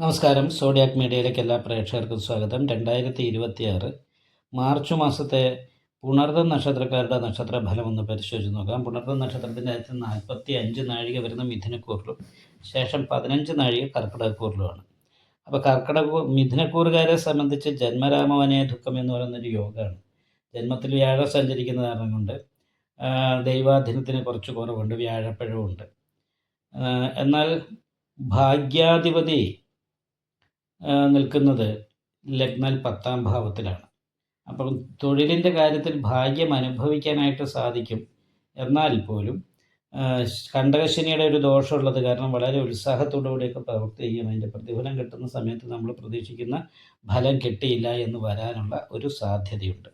നമസ്കാരം. സോഡിയാക് മീഡിയയിലേക്ക് എല്ലാ പ്രേക്ഷകർക്കും സ്വാഗതം. 2026 മാർച്ച് മാസത്തെ പുണർദം നക്ഷത്രക്കാരുടെ നക്ഷത്രഫലം ഒന്ന് പരിശോധിച്ച് നോക്കാം. പുണർദം നക്ഷത്രത്തിൻ്റെ അകത്ത് 45 നാഴിക വരുന്ന മിഥുനക്കൂറിലും ശേഷം 15 നാഴിക കർക്കിടകക്കൂറിലുമാണ്. അപ്പോൾ മിഥുനക്കൂറുകാരെ സംബന്ധിച്ച് ജന്മരാമവനേ ദുഃഖം എന്ന് പറയുന്നൊരു യോഗമാണ്. ജന്മത്തിൽ വ്യാഴം സഞ്ചരിക്കുന്ന കാരണം കൊണ്ട് ദൈവാധീനത്തിന് കുറച്ച് കുറവുണ്ട്, വ്യാഴപ്പഴവുമുണ്ട്. എന്നാൽ ഭാഗ്യാധിപതി നിൽക്കുന്നത് ലഗ്നാൽ 10ാം ഭാവത്തിലാണ്. അപ്പം തൊഴിലിൻ്റെ കാര്യത്തിൽ ഭാഗ്യം അനുഭവിക്കാനായിട്ട് സാധിക്കും. എന്നാൽ പോലും കണ്ടകശനിയുടെ ഒരു ദോഷമുള്ളത് കാരണം വളരെ ഉത്സാഹത്തോടുകൂടിയൊക്കെ പ്രവൃത്തി ചെയ്യും. അതിൻ്റെ പ്രതിഫലം കിട്ടുന്ന സമയത്ത് നമ്മൾ പ്രതീക്ഷിക്കുന്ന ഫലം കിട്ടിയില്ല എന്ന് വരാനുള്ള ഒരു സാധ്യതയുണ്ട്.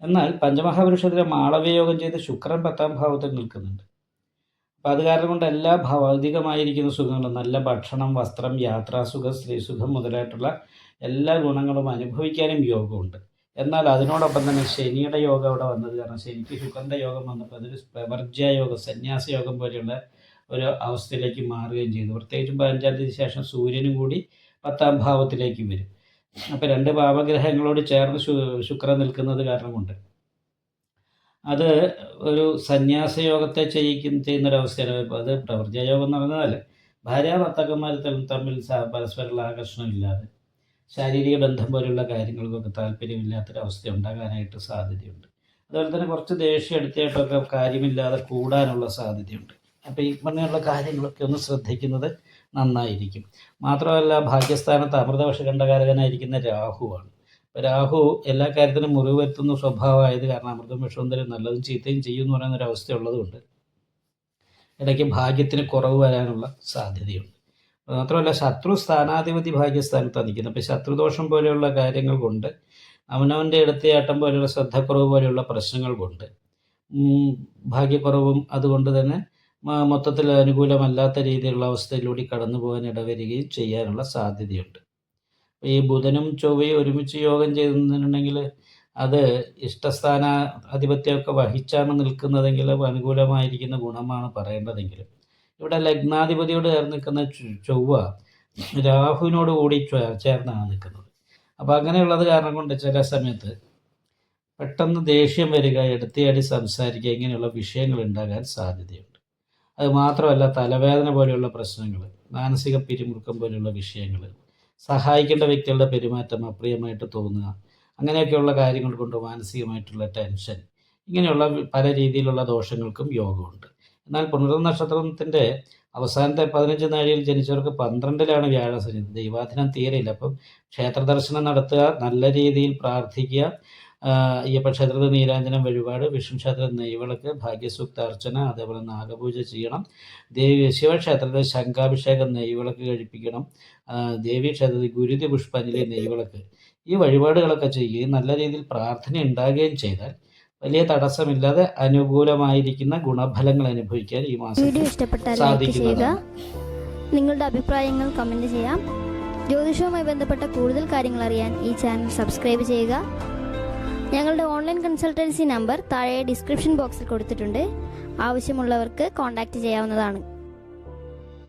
എന്നാൽ പഞ്ചമഹാപുരുഷത്തിലെ മാളവ്യയോഗം ചെയ്ത് ശുക്രൻ 10ാം ഭാവത്തിൽ നിൽക്കുന്നുണ്ട്. അപ്പോൾ അത് കാരണം കൊണ്ട് എല്ലാ ഭൗതികമായിരിക്കുന്ന സുഖങ്ങളും, നല്ല ഭക്ഷണം, വസ്ത്രം, യാത്രാസുഖം, സ്ത്രീസുഖം മുതലായിട്ടുള്ള എല്ലാ ഗുണങ്ങളും അനുഭവിക്കാനും യോഗമുണ്ട്. എന്നാൽ അതിനോടൊപ്പം തന്നെ ശനിയുടെ യോഗം അവിടെ വന്നത് കാരണം ശനിക്ക് ശുക്രൻ്റെ യോഗം വന്നപ്പോൾ അതൊരു പ്രവർജ്യയോഗം, സന്യാസ യോഗം പോലെയുള്ള ഒരു അവസ്ഥയിലേക്ക് മാറുകയും ചെയ്തു. പ്രത്യേകിച്ചും 15ാം തീയതി ശേഷം സൂര്യനും കൂടി 10ാം ഭാവത്തിലേക്ക് വരും. അപ്പോൾ 2 ഭാവഗ്രഹങ്ങളോട് ചേർന്ന് ശുക്രൻ നിൽക്കുന്നത് കാരണം കൊണ്ട് അത് ഒരു സന്യാസയോഗത്തെ ചെയ്യുന്നൊരവസ്ഥയാണ്. അത് പ്രവർജ്ജയോഗം എന്ന് പറഞ്ഞാൽ ഭാര്യ ഭർത്താക്കന്മാർ തമ്മിൽ പരസ്പരമുള്ള ആകർഷണമില്ലാതെ ശാരീരിക ബന്ധം പോലുള്ള കാര്യങ്ങൾക്കൊക്കെ താല്പര്യമില്ലാത്തൊരവസ്ഥ ഉണ്ടാകാനായിട്ട് സാധ്യതയുണ്ട്. അതുപോലെ തന്നെ കുറച്ച് ദേഷ്യം എടുത്തിട്ടൊക്കെ കാര്യമില്ലാതെ കൂടാനുള്ള സാധ്യതയുണ്ട്. അപ്പോൾ ഈ പറഞ്ഞുള്ള കാര്യങ്ങളൊക്കെ ഒന്ന് ശ്രദ്ധിക്കുന്നത് നന്നായിരിക്കും. മാത്രമല്ല ഭാഗ്യസ്ഥാനത്ത് അമൃതവശകണ്ഠകാരകനായിരിക്കുന്ന രാഹുവാണ്. രാഹു എല്ലാ കാര്യത്തിനും മുറിവ് വരുത്തുന്ന സ്വഭാവമായത് കാരണം അമൃതം വിഷവും തരും നല്ലതും ചീത്തയും ചെയ്യുമെന്ന് പറയുന്നൊരവസ്ഥ ഉള്ളതുകൊണ്ട് ഇടയ്ക്ക് ഭാഗ്യത്തിന് കുറവ് വരാനുള്ള സാധ്യതയുണ്ട്. മാത്രമല്ല ശത്രു സ്ഥാനാധിപതി ഭാഗ്യസ്ഥാനത്താണ് നിൽക്കുന്നത്. അപ്പോൾ ശത്രുദോഷം പോലെയുള്ള കാര്യങ്ങൾ കൊണ്ട് അവനവൻ്റെ എടുത്തയാട്ടം പോലെയുള്ള ശ്രദ്ധക്കുറവ് പോലെയുള്ള പ്രശ്നങ്ങൾ കൊണ്ട് ഭാഗ്യക്കുറവും അതുകൊണ്ട് തന്നെ മൊത്തത്തിൽ അനുകൂലമല്ലാത്ത രീതിയിലുള്ള അവസ്ഥയിലൂടെ കടന്നു പോകാൻ ഇടവരികയും ചെയ്യാനുള്ള സാധ്യതയുണ്ട്. ഈ ബുധനും ചൊവ്വയും ഒരുമിച്ച് യോഗം ചെയ്തിട്ടുണ്ടെങ്കിൽ അത് ഇഷ്ടസ്ഥാന ആധിപത്യമൊക്കെ വഹിച്ചാണ് നിൽക്കുന്നതെങ്കിൽ അനുകൂലമായിരിക്കുന്ന ഗുണമാണ് പറയേണ്ടതെങ്കിലും ഇവിടെ ലഗ്നാധിപതിയോട് ചേർന്ന് നിൽക്കുന്ന ചൊവ്വ രാഹുവിനോട് കൂടി ചേർന്നാണ് നിൽക്കുന്നത്. അപ്പോൾ അങ്ങനെയുള്ളത് കാരണം കൊണ്ട് ചില സമയത്ത് പെട്ടെന്ന് ദേഷ്യം വരിക, എടുത്തിയാടി സംസാരിക്കുക, ഇങ്ങനെയുള്ള വിഷയങ്ങൾ ഉണ്ടാകാൻ സാധ്യതയുണ്ട്. അത് മാത്രമല്ല തലവേദന പോലെയുള്ള പ്രശ്നങ്ങൾ, മാനസിക പിരിമുറുക്കം പോലെയുള്ള വിഷയങ്ങൾ, സഹായിക്കേണ്ട വ്യക്തികളുടെ പെരുമാറ്റം അപ്രിയമായിട്ട് തോന്നുക, അങ്ങനെയൊക്കെയുള്ള കാര്യങ്ങൾ കൊണ്ട് മാനസികമായിട്ടുള്ള ടെൻഷൻ, ഇങ്ങനെയുള്ള പല രീതിയിലുള്ള ദോഷങ്ങൾക്കും യോഗമുണ്ട്. എന്നാൽ പുണർദം നക്ഷത്രത്തിൻ്റെ അവസാനത്തെ 15 നാഴികയിൽ ജനിച്ചവർക്ക് 12ലാണ് വ്യാഴം സഞ്ചരിക്കുന്നത്. ദൈവാധീനം തീരെയില്ല. അപ്പം ക്ഷേത്ര ദർശനം നടത്തുക, നല്ല രീതിയിൽ പ്രാർത്ഥിക്കുക, അയ്യപ്പ ക്ഷേത്രത്തിൽ നീരാഞ്ജനം വഴിപാട്, വിഷ്ണു ക്ഷേത്രത്തിൽ നെയ്വിളക്ക്, ഭാഗ്യസൂക്ത അർച്ചന, അതേപോലെ നാഗപൂജ ചെയ്യണം. ശിവക്ഷേത്രത്തിൽ ശംഖാഭിഷേകം, നെയ്വിളക്ക് കഴിപ്പിക്കണം. ദേവീക്ഷേത്രത്തിൽ ഗുരുതി പുഷ്പാഞ്ജലി, നെയ്വിളക്ക്, ഈ വഴിപാടുകളൊക്കെ ചെയ്യുകയും നല്ല രീതിയിൽ പ്രാർത്ഥന ഉണ്ടാകുകയും ചെയ്താൽ വലിയ തടസ്സമില്ലാതെ അനുകൂലമായിരിക്കുന്ന ഗുണഫലങ്ങൾ അനുഭവിക്കാൻ ഈ മാസം സാധിക്കുന്നതാണ്. നിങ്ങളുടെ അഭിപ്രായങ്ങൾ കമന്റ് ചെയ്യാം. ജ്യോതിഷവുമായി ബന്ധപ്പെട്ട കൂടുതൽ കാര്യങ്ങൾ അറിയാൻ ഈ ചാനൽ സബ്സ്ക്രൈബ് ചെയ്യുക. ഞങ്ങളുടെ ഓൺലൈൻ കൺസൾട്ടൻസി നമ്പർ താഴെ ഡിസ്ക്രിപ്ഷൻ ബോക്സിൽ കൊടുത്തിട്ടുണ്ട്. ആവശ്യമുള്ളവർക്ക് കോൺടാക്റ്റ് ചെയ്യാവുന്നതാണ്.